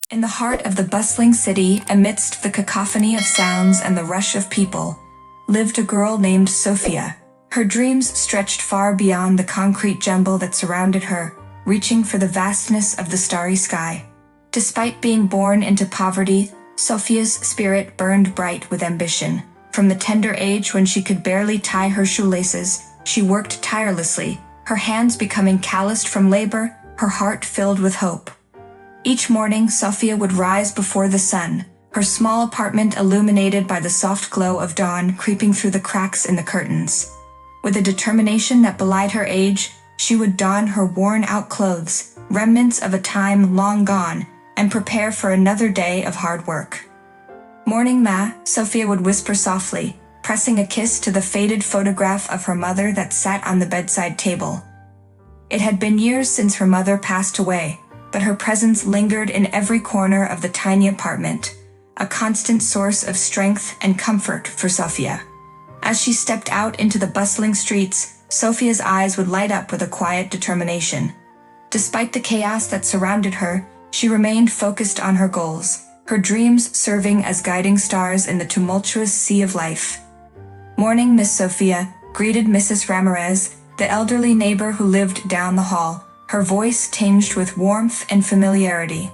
In the heart of the bustling city, amidst the cacophony of sounds and the rush of people, lived a girl named Sophia. Her dreams stretched far beyond the concrete jumble that surrounded her, reaching for the vastness of the starry sky. Despite being born into poverty, Sophia's spirit burned bright with ambition. From the tender age when she could barely tie her shoelaces, she worked tirelessly, her hands becoming calloused from labor, her heart filled with hope. Each morning, Sophia would rise before the sun, her small apartment illuminated by the soft glow of dawn creeping through the cracks in the curtains. With a determination that belied her age, she would don her worn-out clothes, remnants of a time long gone, and prepare for another day of hard work. Morning ma, Sophia would whisper softly, pressing a kiss to the faded photograph of her mother that sat on the bedside table. It had been years since her mother passed away, but her presence lingered in every corner of the tiny apartment, a constant source of strength and comfort for Sophia. As she stepped out into the bustling streets, Sophia's eyes would light up with a quiet determination. Despite the chaos that surrounded her, she remained focused on her goals, her dreams serving as guiding stars in the tumultuous sea of life. "Morning, Miss Sophia," greeted Mrs. Ramirez, the elderly neighbor who lived down the hall, her voice tinged with warmth and familiarity.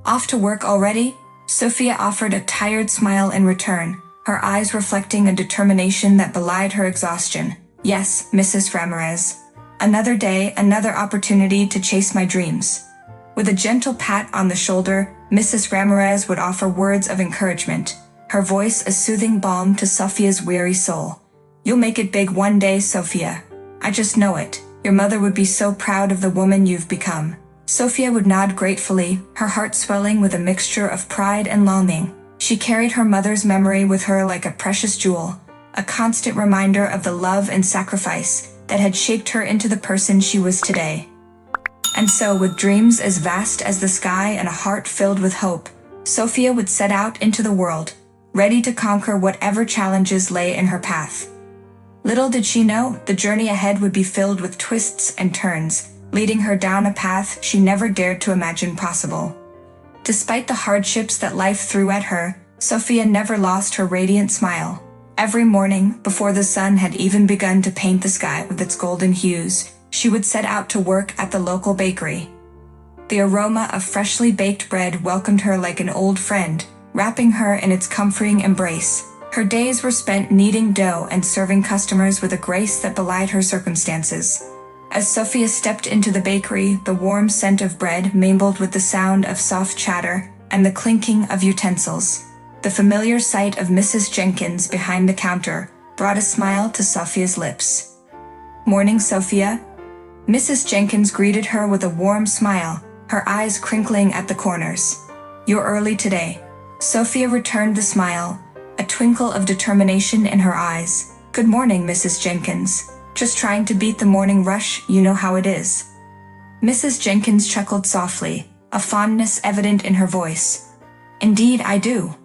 "Off to work already?" Sophia offered a tired smile in return, her eyes reflecting a determination that belied her exhaustion. "Yes, Mrs. Ramirez. Another day, another opportunity to chase my dreams." With a gentle pat on the shoulder, Mrs. Ramirez would offer words of encouragement, her voice a soothing balm to Sophia's weary soul. "You'll make it big one day, Sophia. I just know it. Your mother would be so proud of the woman you've become." Sophia would nod gratefully, her heart swelling with a mixture of pride and longing. She carried her mother's memory with her like a precious jewel, a constant reminder of the love and sacrifice that had shaped her into the person she was today. And so, with dreams as vast as the sky and a heart filled with hope, Sophia would set out into the world, ready to conquer whatever challenges lay in her path. Little did she know, the journey ahead would be filled with twists and turns, leading her down a path she never dared to imagine possible. Despite the hardships that life threw at her, Sophia never lost her radiant smile. Every morning, before the sun had even begun to paint the sky with its golden hues, she would set out to work at the local bakery. The aroma of freshly baked bread welcomed her like an old friend, wrapping her in its comforting embrace. Her days were spent kneading dough and serving customers with a grace that belied her circumstances. As Sophia stepped into the bakery, the warm scent of bread mingled with the sound of soft chatter and the clinking of utensils. The familiar sight of Mrs. Jenkins behind the counter brought a smile to Sophia's lips. "Morning, Sophia." Mrs. Jenkins greeted her with a warm smile, her eyes crinkling at the corners. "You're early today." Sophia returned the smile, a twinkle of determination in her eyes. "Good morning, Mrs. Jenkins. Just trying to beat the morning rush, you know how it is." Mrs. Jenkins chuckled softly, a fondness evident in her voice. "Indeed, I do."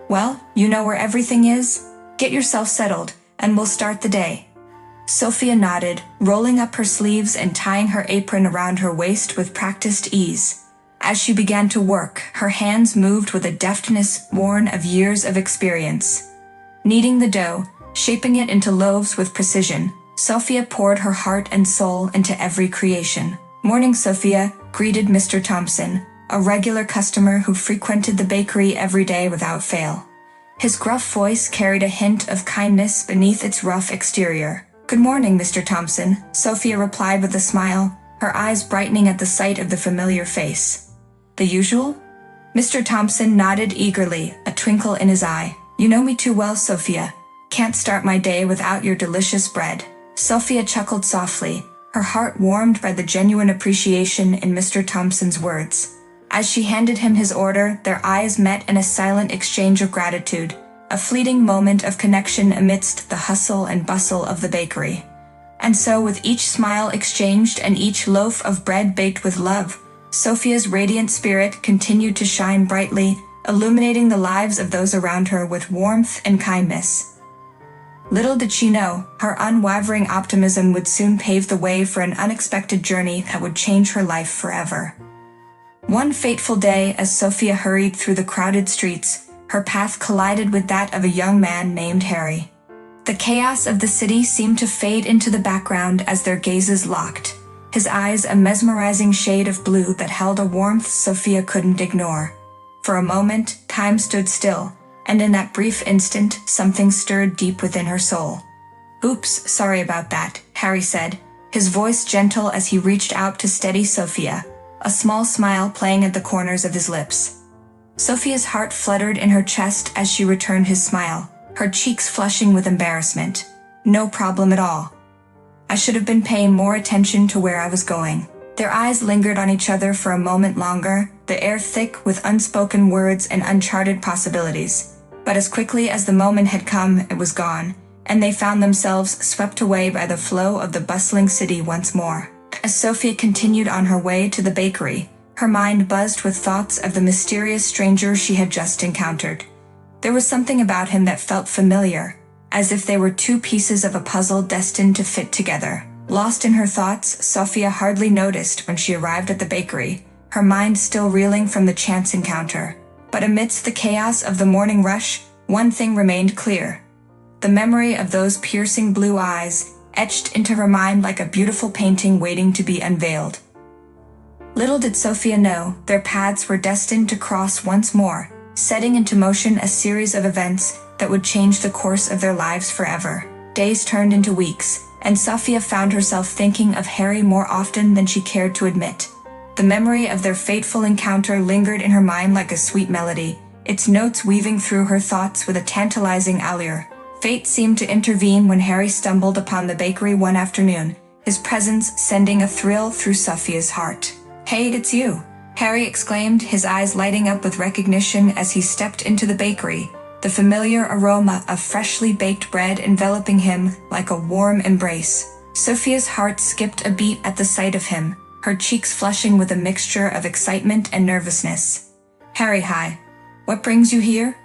"Well, you know where everything is? Get yourself settled, and we'll start the day." Sophia nodded, rolling up her sleeves and tying her apron around her waist with practiced ease. As she began to work, her hands moved with a deftness born of years of experience. Kneading the dough, shaping it into loaves with precision, Sophia poured her heart and soul into every creation. "Morning, Sophia," greeted Mr. Thompson, a regular customer who frequented the bakery every day without fail. His gruff voice carried a hint of kindness beneath its rough exterior. "Good morning, Mr. Thompson," Sophia replied with a smile, her eyes brightening at the sight of the familiar face. "The usual?" Mr. Thompson nodded eagerly, a twinkle in his eye. "You know me too well, Sophia. Can't start my day without your delicious bread." Sophia chuckled softly, her heart warmed by the genuine appreciation in Mr. Thompson's words. As she handed him his order, their eyes met in a silent exchange of gratitude, a fleeting moment of connection amidst the hustle and bustle of the bakery. And so, with each smile exchanged and each loaf of bread baked with love, Sophia's radiant spirit continued to shine brightly, illuminating the lives of those around her with warmth and kindness. Little did she know, her unwavering optimism would soon pave the way for an unexpected journey that would change her life forever. One fateful day, as Sophia hurried through the crowded streets, her path collided with that of a young man named Harry. The chaos of the city seemed to fade into the background as their gazes locked, his eyes a mesmerizing shade of blue that held a warmth Sophia couldn't ignore. For a moment, time stood still, and in that brief instant, something stirred deep within her soul. "Oops, sorry about that," Harry said, his voice gentle as he reached out to steady Sophia, a small smile playing at the corners of his lips. Sophia's heart fluttered in her chest as she returned his smile, her cheeks flushing with embarrassment. "No problem at all. I should have been paying more attention to where I was going." Their eyes lingered on each other for a moment longer, the air thick with unspoken words and uncharted possibilities. But as quickly as the moment had come, it was gone, and they found themselves swept away by the flow of the bustling city once more. As Sophia continued on her way to the bakery, her mind buzzed with thoughts of the mysterious stranger she had just encountered. There was something about him that felt familiar, as if they were two pieces of a puzzle destined to fit together. Lost in her thoughts, Sophia hardly noticed when she arrived at the bakery, her mind still reeling from the chance encounter. But amidst the chaos of the morning rush, one thing remained clear. The memory of those piercing blue eyes, etched into her mind like a beautiful painting waiting to be unveiled. Little did Sophia know, their paths were destined to cross once more, setting into motion a series of events that would change the course of their lives forever. Days turned into weeks, and Sophia found herself thinking of Harry more often than she cared to admit. The memory of their fateful encounter lingered in her mind like a sweet melody, its notes weaving through her thoughts with a tantalizing allure. Fate seemed to intervene when Harry stumbled upon the bakery one afternoon, his presence sending a thrill through Sophia's heart. "Hey, it's you!" Harry exclaimed, his eyes lighting up with recognition as he stepped into the bakery, the familiar aroma of freshly baked bread enveloping him like a warm embrace. Sophia's heart skipped a beat at the sight of him, her cheeks flushing with a mixture of excitement and nervousness. "Harry, hi. What brings you here?"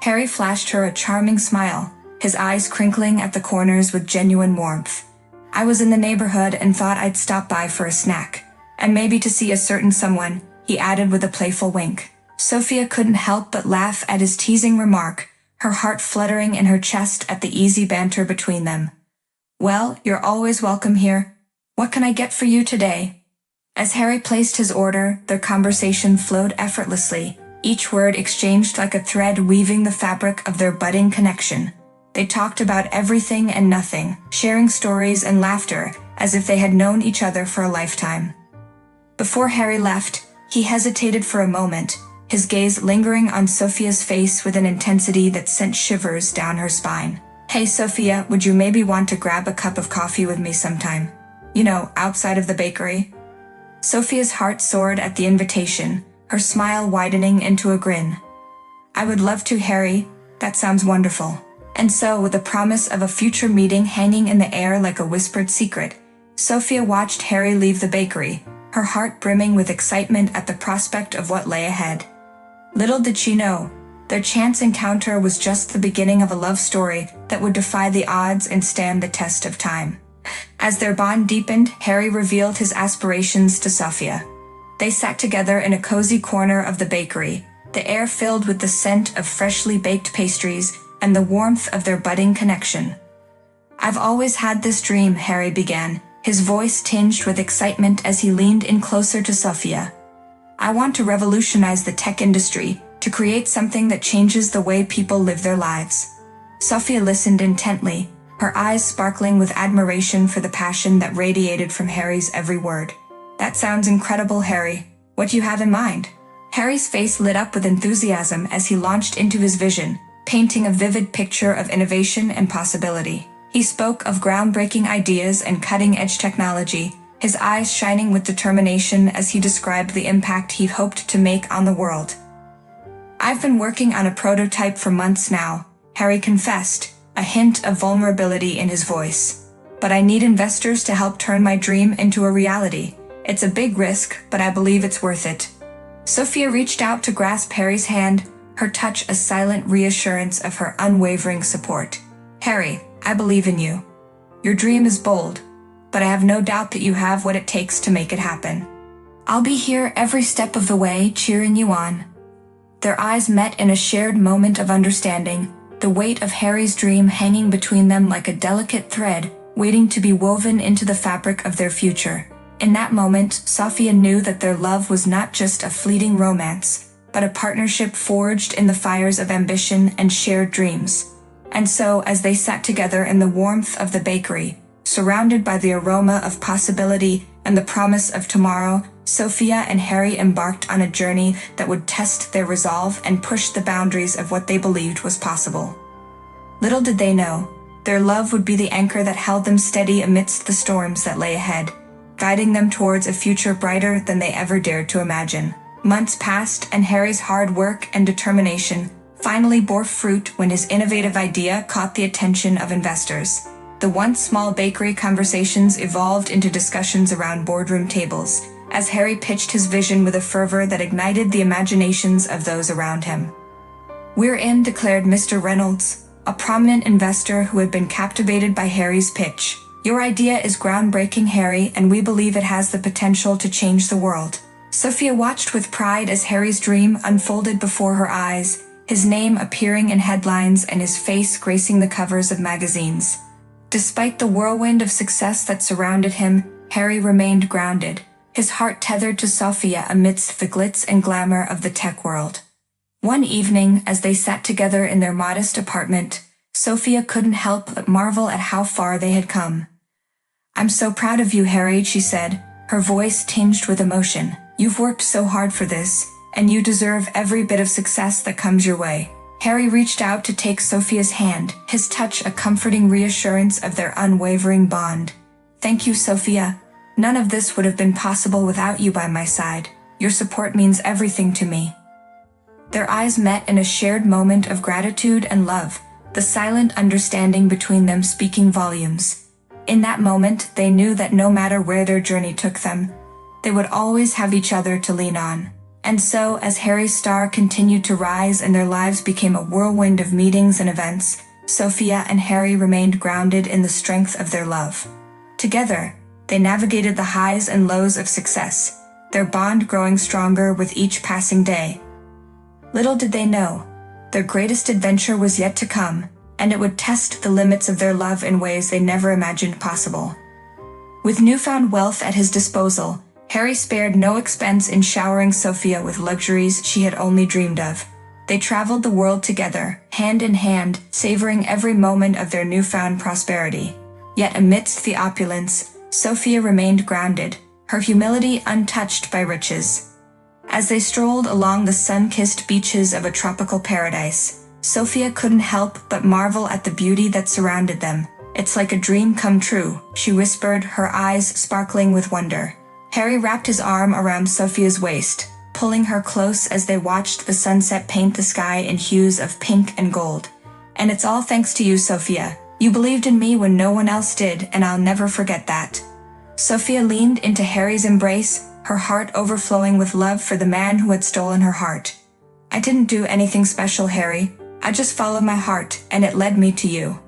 Harry flashed her a charming smile, his eyes crinkling at the corners with genuine warmth. "I was in the neighborhood and thought I'd stop by for a snack. And maybe to see a certain someone," he added with a playful wink. Sophia couldn't help but laugh at his teasing remark, her heart fluttering in her chest at the easy banter between them. "Well, you're always welcome here. What can I get for you today?" As Harry placed his order, their conversation flowed effortlessly, each word exchanged like a thread weaving the fabric of their budding connection. They talked about everything and nothing, sharing stories and laughter as if they had known each other for a lifetime. Before Harry left, he hesitated for a moment, his gaze lingering on Sophia's face with an intensity that sent shivers down her spine. "Hey Sophia, would you maybe want to grab a cup of coffee with me sometime? You know, outside of the bakery?" Sophia's heart soared at the invitation, her smile widening into a grin. "I would love to, Harry. That sounds wonderful." And so, with the promise of a future meeting hanging in the air like a whispered secret, Sophia watched Harry leave the bakery, her heart brimming with excitement at the prospect of what lay ahead. Little did she know, their chance encounter was just the beginning of a love story that would defy the odds and stand the test of time. As their bond deepened, Harry revealed his aspirations to Sophia. They sat together in a cozy corner of the bakery, the air filled with the scent of freshly baked pastries and the warmth of their budding connection. "I've always had this dream," Harry began, his voice tinged with excitement as he leaned in closer to Sophia. "I want to revolutionize the tech industry, to create something that changes the way people live their lives." Sophia listened intently, her eyes sparkling with admiration for the passion that radiated from Harry's every word. "That sounds incredible, Harry. What do you have in mind?" Harry's face lit up with enthusiasm as he launched into his vision, painting a vivid picture of innovation and possibility. He spoke of groundbreaking ideas and cutting-edge technology, his eyes shining with determination as he described the impact he hoped to make on the world. "I've been working on a prototype for months now," Harry confessed, a hint of vulnerability in his voice. "But I need investors to help turn my dream into a reality. It's a big risk, but I believe it's worth it." Sophia reached out to grasp Harry's hand, her touch a silent reassurance of her unwavering support. "Harry, I believe in you. Your dream is bold, but I have no doubt that you have what it takes to make it happen. I'll be here every step of the way, cheering you on." Their eyes met in a shared moment of understanding, the weight of Harry's dream hanging between them like a delicate thread, waiting to be woven into the fabric of their future. In that moment, Sophia knew that their love was not just a fleeting romance, but a partnership forged in the fires of ambition and shared dreams. And so, as they sat together in the warmth of the bakery, surrounded by the aroma of possibility and the promise of tomorrow, Sophia and Harry embarked on a journey that would test their resolve and push the boundaries of what they believed was possible. Little did they know, their love would be the anchor that held them steady amidst the storms that lay ahead, guiding them towards a future brighter than they ever dared to imagine. Months passed, and Harry's hard work and determination finally bore fruit when his innovative idea caught the attention of investors. The once small bakery conversations evolved into discussions around boardroom tables, as Harry pitched his vision with a fervor that ignited the imaginations of those around him. "We're in," declared Mr. Reynolds, a prominent investor who had been captivated by Harry's pitch. "Your idea is groundbreaking, Harry, and we believe it has the potential to change the world." Sophia watched with pride as Harry's dream unfolded before her eyes, his name appearing in headlines and his face gracing the covers of magazines. Despite the whirlwind of success that surrounded him, Harry remained grounded, his heart tethered to Sophia amidst the glitz and glamour of the tech world. One evening, as they sat together in their modest apartment, Sophia couldn't help but marvel at how far they had come. "I'm so proud of you, Harry," she said, her voice tinged with emotion. "You've worked so hard for this, and you deserve every bit of success that comes your way." Harry reached out to take Sophia's hand, his touch a comforting reassurance of their unwavering bond. "Thank you, Sophia. None of this would have been possible without you by my side. Your support means everything to me." Their eyes met in a shared moment of gratitude and love, the silent understanding between them speaking volumes. In that moment, they knew that no matter where their journey took them, they would always have each other to lean on. And so, as Harry's star continued to rise and their lives became a whirlwind of meetings and events, Sophia and Harry remained grounded in the strength of their love. Together, they navigated the highs and lows of success, their bond growing stronger with each passing day. Little did they know, their greatest adventure was yet to come, and it would test the limits of their love in ways they never imagined possible. With newfound wealth at his disposal, Harry spared no expense in showering Sophia with luxuries she had only dreamed of. They traveled the world together, hand in hand, savoring every moment of their newfound prosperity. Yet amidst the opulence, Sophia remained grounded, her humility untouched by riches. As they strolled along the sun-kissed beaches of a tropical paradise, Sophia couldn't help but marvel at the beauty that surrounded them. "It's like a dream come true," she whispered, her eyes sparkling with wonder. Harry wrapped his arm around Sophia's waist, pulling her close as they watched the sunset paint the sky in hues of pink and gold. "And it's all thanks to you, Sophia. You believed in me when no one else did, and I'll never forget that." Sophia leaned into Harry's embrace, her heart overflowing with love for the man who had stolen her heart. "I didn't do anything special, Harry. I just followed my heart, and it led me to you."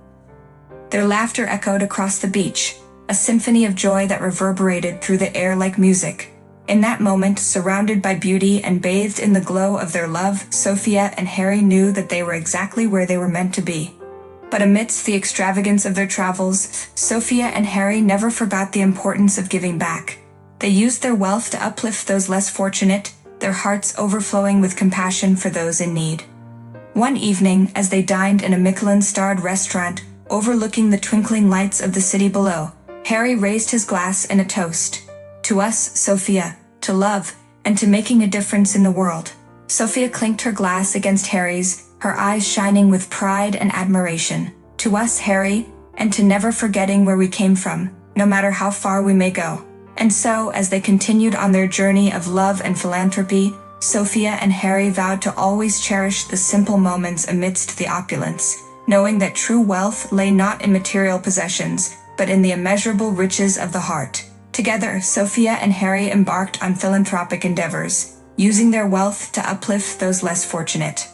Their laughter echoed across the beach, a symphony of joy that reverberated through the air like music. In that moment, surrounded by beauty and bathed in the glow of their love, Sophia and Harry knew that they were exactly where they were meant to be. But amidst the extravagance of their travels, Sophia and Harry never forgot the importance of giving back. They used their wealth to uplift those less fortunate, their hearts overflowing with compassion for those in need. One evening, as they dined in a Michelin-starred restaurant overlooking the twinkling lights of the city below, Harry raised his glass in a toast. "To us, Sophia, to love, and to making a difference in the world." Sophia clinked her glass against Harry's, her eyes shining with pride and admiration. "To us, Harry, and to never forgetting where we came from, no matter how far we may go." And so, as they continued on their journey of love and philanthropy, Sophia and Harry vowed to always cherish the simple moments amidst the opulence, knowing that true wealth lay not in material possessions, but in the immeasurable riches of the heart. Together, Sophia and Harry embarked on philanthropic endeavors, using their wealth to uplift those less fortunate.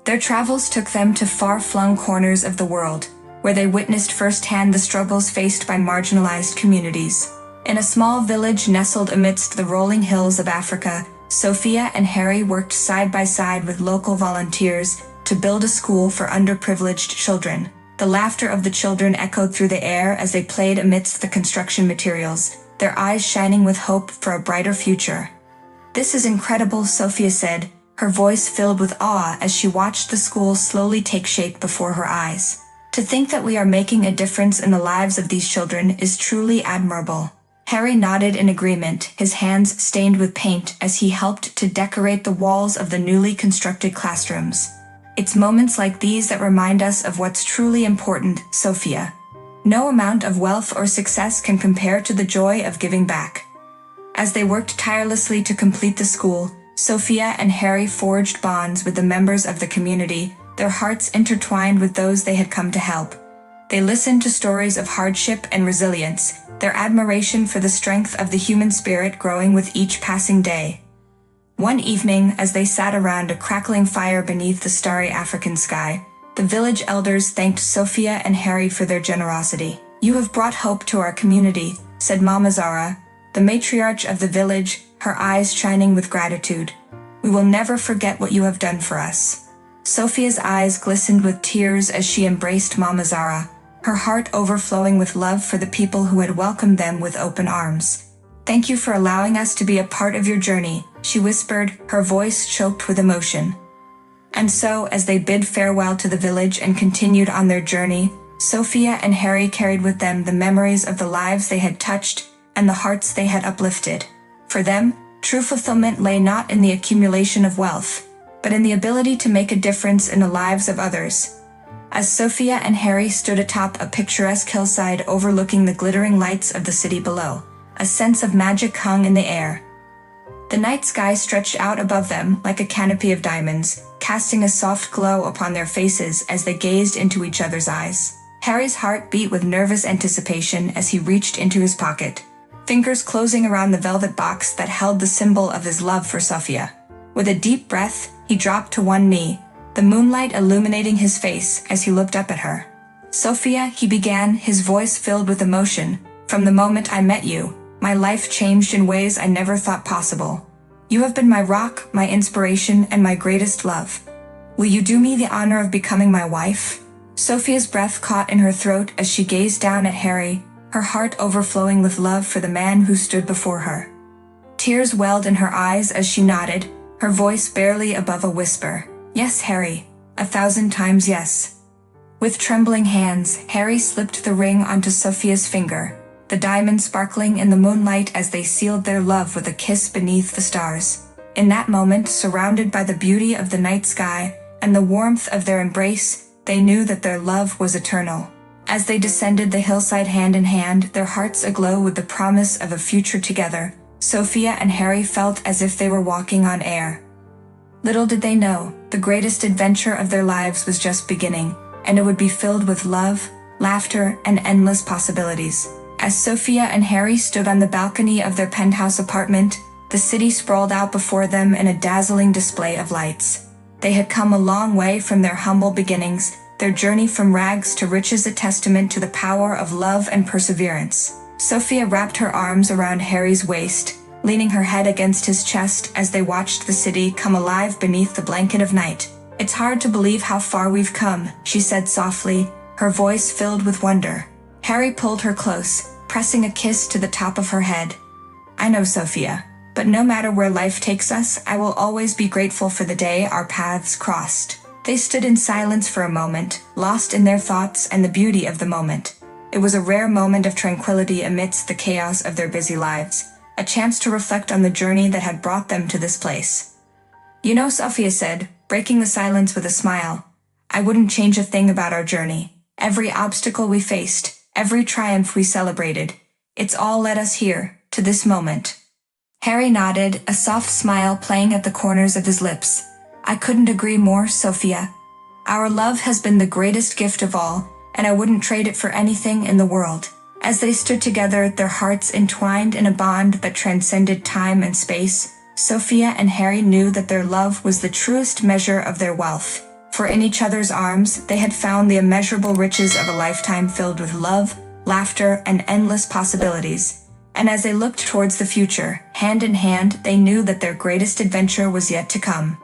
Their travels took them to far-flung corners of the world, where they witnessed firsthand the struggles faced by marginalized communities. In a small village nestled amidst the rolling hills of Africa, Sophia and Harry worked side by side with local volunteers to build a school for underprivileged children. The laughter of the children echoed through the air as they played amidst the construction materials, their eyes shining with hope for a brighter future. "This is incredible," Sophia said, her voice filled with awe as she watched the school slowly take shape before her eyes. "To think that we are making a difference in the lives of these children is truly admirable." Harry nodded in agreement, his hands stained with paint as he helped to decorate the walls of the newly constructed classrooms. "It's moments like these that remind us of what's truly important, Sophia. No amount of wealth or success can compare to the joy of giving back." As they worked tirelessly to complete the school, Sophia and Harry forged bonds with the members of the community, their hearts intertwined with those they had come to help. They listened to stories of hardship and resilience, their admiration for the strength of the human spirit growing with each passing day. One evening, as they sat around a crackling fire beneath the starry African sky, the village elders thanked Sophia and Harry for their generosity. "You have brought hope to our community," said Mama Zara, the matriarch of the village, her eyes shining with gratitude. "We will never forget what you have done for us." Sophia's eyes glistened with tears as she embraced Mama Zara, her heart overflowing with love for the people who had welcomed them with open arms. "Thank you for allowing us to be a part of your journey," she whispered, her voice choked with emotion. And so, as they bid farewell to the village and continued on their journey, Sophia and Harry carried with them the memories of the lives they had touched and the hearts they had uplifted. For them, true fulfillment lay not in the accumulation of wealth, but in the ability to make a difference in the lives of others. As Sophia and Harry stood atop a picturesque hillside overlooking the glittering lights of the city below, a sense of magic hung in the air. The night sky stretched out above them like a canopy of diamonds, casting a soft glow upon their faces as they gazed into each other's eyes. Harry's heart beat with nervous anticipation as he reached into his pocket, fingers closing around the velvet box that held the symbol of his love for Sophia. With a deep breath, he dropped to one knee, the moonlight illuminating his face as he looked up at her. "Sophia," he began, his voice filled with emotion, "from the moment I met you, my life changed in ways I never thought possible. You have been my rock, my inspiration, and my greatest love. Will you do me the honor of becoming my wife?" Sophia's breath caught in her throat as she gazed down at Harry, her heart overflowing with love for the man who stood before her. Tears welled in her eyes as she nodded, her voice barely above a whisper. "Yes, Harry, 1,000 times yes." With trembling hands, Harry slipped the ring onto Sophia's finger, the diamond sparkling in the moonlight as they sealed their love with a kiss beneath the stars. In that moment, surrounded by the beauty of the night sky and the warmth of their embrace, they knew that their love was eternal. As they descended the hillside hand in hand, their hearts aglow with the promise of a future together, Sophia and Harry felt as if they were walking on air. Little did they know, the greatest adventure of their lives was just beginning, and it would be filled with love, laughter, and endless possibilities. As Sophia and Harry stood on the balcony of their penthouse apartment, the city sprawled out before them in a dazzling display of lights. They had come a long way from their humble beginnings, their journey from rags to riches a testament to the power of love and perseverance. Sophia wrapped her arms around Harry's waist, leaning her head against his chest as they watched the city come alive beneath the blanket of night. "It's hard to believe how far we've come," she said softly, her voice filled with wonder. Harry pulled her close, pressing a kiss to the top of her head. "I know, Sophia, but no matter where life takes us, I will always be grateful for the day our paths crossed." They stood in silence for a moment, lost in their thoughts and the beauty of the moment. It was a rare moment of tranquility amidst the chaos of their busy lives, a chance to reflect on the journey that had brought them to this place. "You know," Sophia said, breaking the silence with a smile, "I wouldn't change a thing about our journey. Every obstacle we faced, every triumph we celebrated, it's all led us here, to this moment." Harry nodded, a soft smile playing at the corners of his lips. "I couldn't agree more, Sophia. Our love has been the greatest gift of all, and I wouldn't trade it for anything in the world." As they stood together, their hearts entwined in a bond that transcended time and space, Sophia and Harry knew that their love was the truest measure of their wealth. For in each other's arms, they had found the immeasurable riches of a lifetime filled with love, laughter, and endless possibilities. And as they looked towards the future, hand in hand, they knew that their greatest adventure was yet to come.